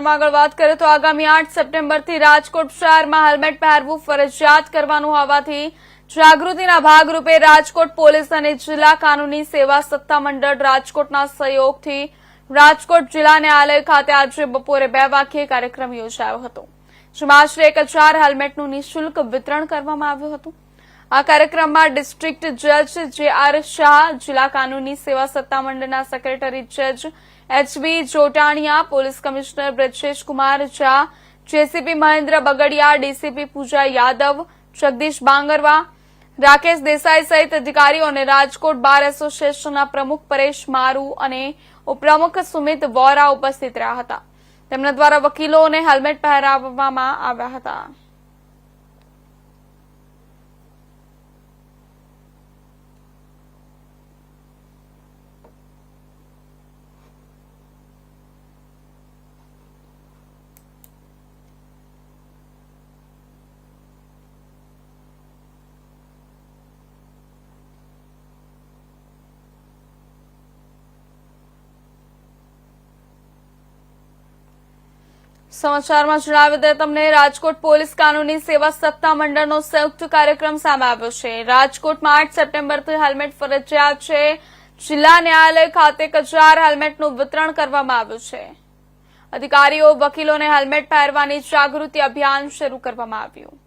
આગળ વાત કરીએ તો આગામી 8 સપ્ટેમ્બરથી રાજકોટ શહેરમાં હેલ્મેટ પહેરવું ફરજિયાત કરવાનું હોવાથી જાગૃતિના ભાગરૂપે રાજકોટ પોલીસ અને જિલ્લા કાનૂની સેવા સત્તામંડળ રાજકોટના સહયોગથી રાજકોટ જિલ્લા ન્યાયાલય ખાતે આજે બપોરે 2 વાગ્યે કાર્યક્રમ યોજાયો હતો, જેમાં આશરે 1000 હેલ્મેટનું નિઃશુલ્ક વિતરણ કરવામાં આવ્યું હતું। આ કાર્યક્રમમાં ડિસ્ટ્રિક્ટ જજ જે.આર. શાહ, જિલ્લા કાનૂની સેવા સત્તામંડળના સેક્રેટરી જજ H B. Jotaniya, police commissioner Brajesh Kumar Jha, JCP Mahendra Bagadiya, DCP Pooja Yadav, Jagdish Bangarva, Rakesh Desai સહિત અધિકારીઓ અને રાજકોટ બાર એસોસિએશનના પ્રમુખ પરેશ મારુ અને ઉપપ્રમુખ સુમિત વોરા ઉપસ્થિત રહ્યા હતા। તેમના દ્વારા વકીલોને હેલ્મેટ પહેરાવવામાં આવ્યા હતા। સમાચારમાં જણાવી દે તમને રાજકોટ પોલીસ કાનૂની સેવા સત્તામંડળનો સંયુક્ત કાર્યક્રમ સામે આવ્યો છે। રાજકોટમાં 8 સપ્ટેમ્બરથી હેલ્મેટ ફરજિયાત છે। જિલ્લા ન્યાયાલય ખાતે 1000 હેલ્મેટનું વિતરણ કરવામાં આવ્યું છે। અધિકારીઓ વકીલોને હેલ્મેટ પહેરવાની જાગૃતિ અભિયાન શરૂ કરવામાં આવ્યું।